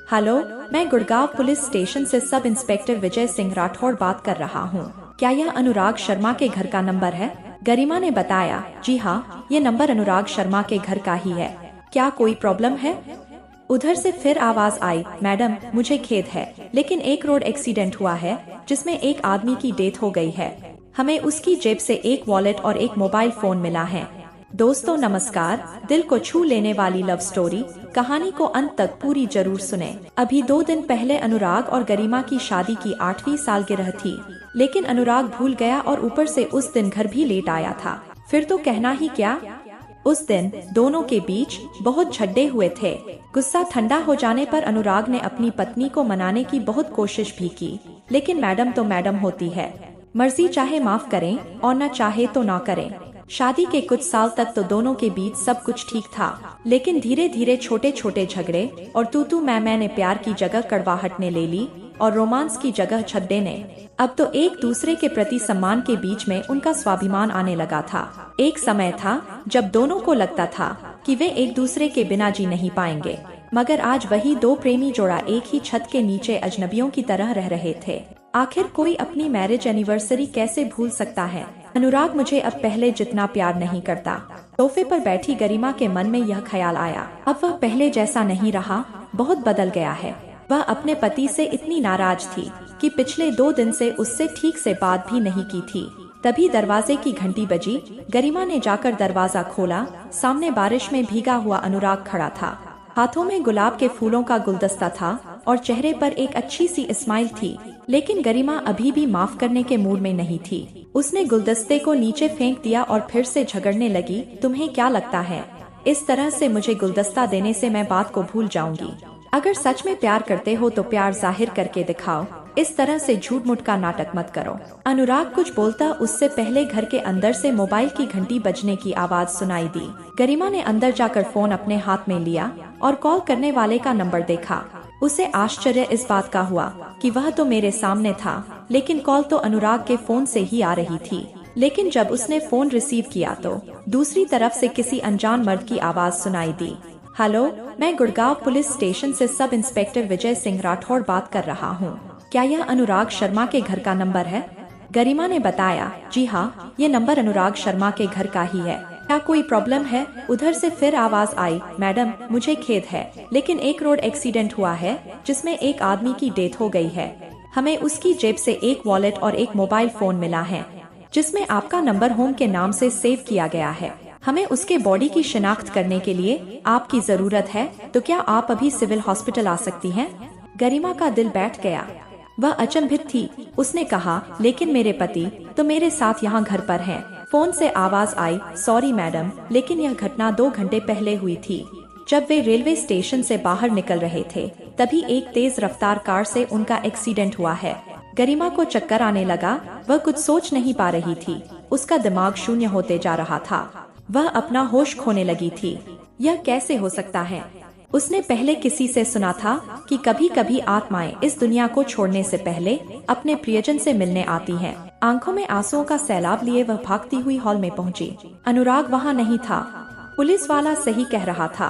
Hello, मैं Gurgaon police station से sub inspector Vijay Singh Rathore बात कर रहा हूँ। क्या यह अनुराग शर्मा के घर का नंबर है? गरिमा ने बताया, जी हाँ, ये नंबर अनुराग शर्मा के घर का ही है। क्या कोई प्रॉब्लम है? उधर से फिर आवाज आई, मैडम मुझे खेद है, लेकिन एक रोड एक्सीडेंट हुआ है जिसमें एक आदमी की डेथ हो गई है। हमें उसकी जेब से एक वॉलेट और एक मोबाइल फोन मिला है। दोस्तों नमस्कार, दिल को छू लेने वाली लव स्टोरी कहानी को अंत तक पूरी जरूर सुने। अभी 2 दिन पहले अनुराग और गरिमा की शादी की 8वीं सालगिरह थी, लेकिन अनुराग भूल गया और ऊपर से उस दिन घर भी लेट आया था। फिर तो कहना ही क्या। उस दिन दोनों के बीच बहुत झगड़े हुए थे। गुस्सा ठंडा हो जाने पर अनुराग ने अपनी पत्नी को मनाने की बहुत कोशिश भी की, लेकिन मैडम तो मैडम होती है, मर्जी चाहे माफ करें और न चाहे तो ना करें। शादी के कुछ साल तक तो दोनों के बीच सब कुछ ठीक था, लेकिन धीरे धीरे छोटे छोटे झगड़े और तू मैं ने प्यार की जगह कड़वाहट ने ले ली और रोमांस की जगह छद्दे ने। अब तो एक दूसरे के प्रति सम्मान के बीच में उनका स्वाभिमान आने लगा था। एक समय था जब दोनों को लगता था कि वे एक दूसरे के बिना जी नहीं पाएंगे, मगर आज वही दो प्रेमी जोड़ा एक ही छत के नीचे अजनबियों की तरह रह रहे थे। आखिर कोई अपनी मैरिज एनिवर्सरी कैसे भूल सकता है? अनुराग मुझे अब पहले जितना प्यार नहीं करता। सोफे पर बैठी गरिमा के मन में यह ख्याल आया, अब वह पहले जैसा नहीं रहा, बहुत बदल गया है। वह अपने पति से इतनी नाराज थी कि पिछले 2 दिन से उससे ठीक से बात भी नहीं की थी। तभी दरवाजे की घंटी बजी। गरिमा ने जाकर दरवाजा खोला। सामने बारिश में भीगा हुआ अनुराग खड़ा था। हाथों में गुलाब के फूलों का गुलदस्ता था और चेहरे पर एक अच्छी सी स्माइल थी, लेकिन गरिमा अभी भी माफ करने के मूड में नहीं थी। उसने गुलदस्ते को नीचे फेंक दिया और फिर से झगड़ने लगी, तुम्हें क्या लगता है इस तरह से मुझे गुलदस्ता देने से मैं बात को भूल जाऊंगी? अगर सच में प्यार करते हो तो प्यार जाहिर करके दिखाओ, इस तरह से झूठ मूठ का नाटक मत करो। अनुराग कुछ बोलता उससे पहले घर के अंदर से मोबाइल की घंटी बजने की आवाज सुनाई दी। गरिमा ने अंदर जाकर फोन अपने हाथ में लिया और कॉल करने वाले का नंबर देखा। उसे आश्चर्य इस बात का हुआ कि वह तो मेरे सामने था, लेकिन कॉल तो अनुराग के फोन से ही आ रही थी। लेकिन जब उसने फोन रिसीव किया तो दूसरी तरफ से किसी अनजान मर्द की आवाज सुनाई दी। हेलो, मैं गुड़गांव पुलिस स्टेशन से सब इंस्पेक्टर विजय सिंह राठौड़ बात कर रहा हूँ। क्या यह अनुराग शर्मा के घर का नंबर है? गरिमा ने बताया, जी हाँ, ये नंबर अनुराग शर्मा के घर का ही है। क्या कोई प्रॉब्लम है? उधर से फिर आवाज आई, मैडम मुझे खेद है, लेकिन एक रोड एक्सीडेंट हुआ है जिसमें एक आदमी की डेथ हो गई है। हमें उसकी जेब से एक वॉलेट और एक मोबाइल फोन मिला है, जिसमें आपका नंबर होम के नाम से सेव किया गया है। हमें उसके बॉडी की शिनाख्त करने के लिए आपकी जरूरत है, तो क्या आप अभी सिविल हॉस्पिटल आ सकती हैं? गरिमा का दिल बैठ गया। वह अचंभित थी। उसने कहा, लेकिन मेरे पति तो मेरे साथ यहाँ घर पर हैं। फोन से आवाज आई, सॉरी मैडम, लेकिन यह घटना 2 घंटे पहले हुई थी। जब वे रेलवे स्टेशन से बाहर निकल रहे थे, तभी एक तेज रफ्तार कार से उनका एक्सीडेंट हुआ है। गरिमा को चक्कर आने लगा। वह कुछ सोच नहीं पा रही थी। उसका दिमाग शून्य होते जा रहा था। वह अपना होश खोने लगी थी। यह कैसे हो सकता है? उसने पहले किसी से सुना था कि कभी कभी आत्माएं इस दुनिया को छोड़ने से पहले अपने प्रियजन से मिलने आती हैं। आंखों में आंसुओं का सैलाब लिए वह भागती हुई हॉल में पहुंची। अनुराग वहां नहीं था। पुलिस वाला सही कह रहा था।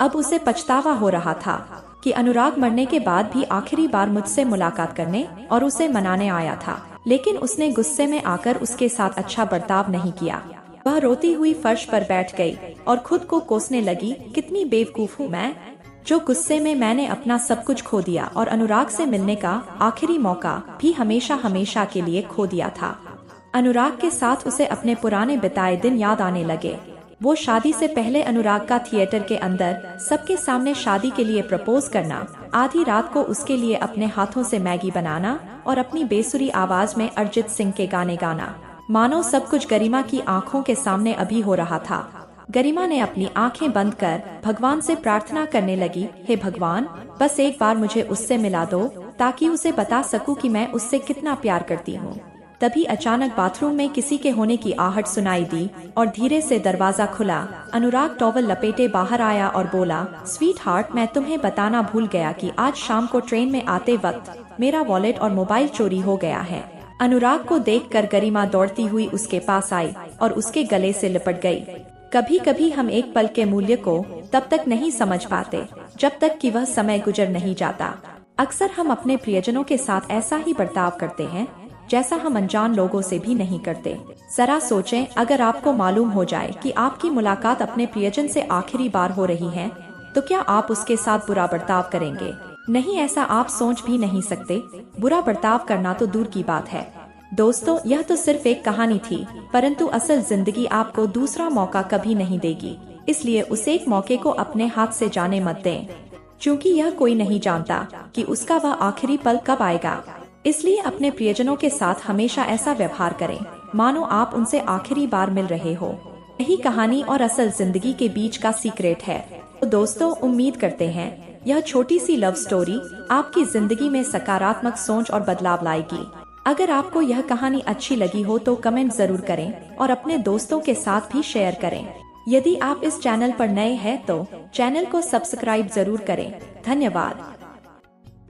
अब उसे पछतावा हो रहा था कि अनुराग मरने के बाद भी आखिरी बार मुझसे मुलाकात करने और उसे मनाने आया था, लेकिन उसने गुस्से में आकर उसके साथ अच्छा बर्ताव नहीं किया। वह रोती हुई फर्श पर बैठ गई और खुद को कोसने लगी, कितनी बेवकूफ हूँ मैं, जो गुस्से में मैंने अपना सब कुछ खो दिया और अनुराग से मिलने का आखिरी मौका भी हमेशा हमेशा के लिए खो दिया था। अनुराग के साथ उसे अपने पुराने बिताए दिन याद आने लगे। वो शादी से पहले अनुराग का थिएटर के अंदर सबके सामने शादी के लिए प्रपोज करना, आधी रात को उसके लिए अपने हाथों से मैगी बनाना और अपनी बेसुरी आवाज में अरिजीत सिंह के गाने गाना, मानो सब कुछ गरिमा की आंखों के सामने अभी हो रहा था। गरिमा ने अपनी आंखें बंद कर भगवान से प्रार्थना करने लगी, हे भगवान, बस एक बार मुझे उससे मिला दो ताकि उसे बता सकूं कि मैं उससे कितना प्यार करती हूँ। तभी अचानक बाथरूम में किसी के होने की आहट सुनाई दी और धीरे से दरवाजा खुला। अनुराग टॉवल लपेटे बाहर आया और बोला, स्वीट हार्ट, मैं तुम्हें बताना भूल गया कि आज शाम को ट्रेन में आते वक्त मेरा वॉलेट और मोबाइल चोरी हो गया है। अनुराग को देखकर गरिमा दौड़ती हुई उसके पास आई और उसके गले से लिपट गई। कभी कभी हम एक पल के मूल्य को तब तक नहीं समझ पाते जब तक कि वह समय गुजर नहीं जाता। अक्सर हम अपने प्रियजनों के साथ ऐसा ही बर्ताव करते हैं जैसा हम अनजान लोगों से भी नहीं करते। जरा सोचें, अगर आपको मालूम हो जाए कि आपकी मुलाकात अपने प्रियजन से आखिरी बार हो रही है, तो क्या आप उसके साथ बुरा बर्ताव करेंगे? नहीं, ऐसा आप सोच भी नहीं सकते। बुरा बर्ताव करना तो दूर की बात है। दोस्तों, यह तो सिर्फ एक कहानी थी, परंतु असल जिंदगी आपको दूसरा मौका कभी नहीं देगी। इसलिए उस एक मौके को अपने हाथ से जाने मत दें, क्योंकि यह कोई नहीं जानता कि उसका वह आखिरी पल कब आएगा। इसलिए अपने प्रियजनों के साथ हमेशा ऐसा व्यवहार करें मानो आप उनसे आखिरी बार मिल रहे हो। यही कहानी और असल जिंदगी के बीच का सीक्रेट है। तो दोस्तों, उम्मीद करते हैं यह छोटी सी लव स्टोरी आपकी जिंदगी में सकारात्मक सोच और बदलाव लाएगी। अगर आपको यह कहानी अच्छी लगी हो तो कमेंट जरूर करें और अपने दोस्तों के साथ भी शेयर करें। यदि आप इस चैनल पर नए हैं तो चैनल को सब्सक्राइब जरूर करें। धन्यवाद।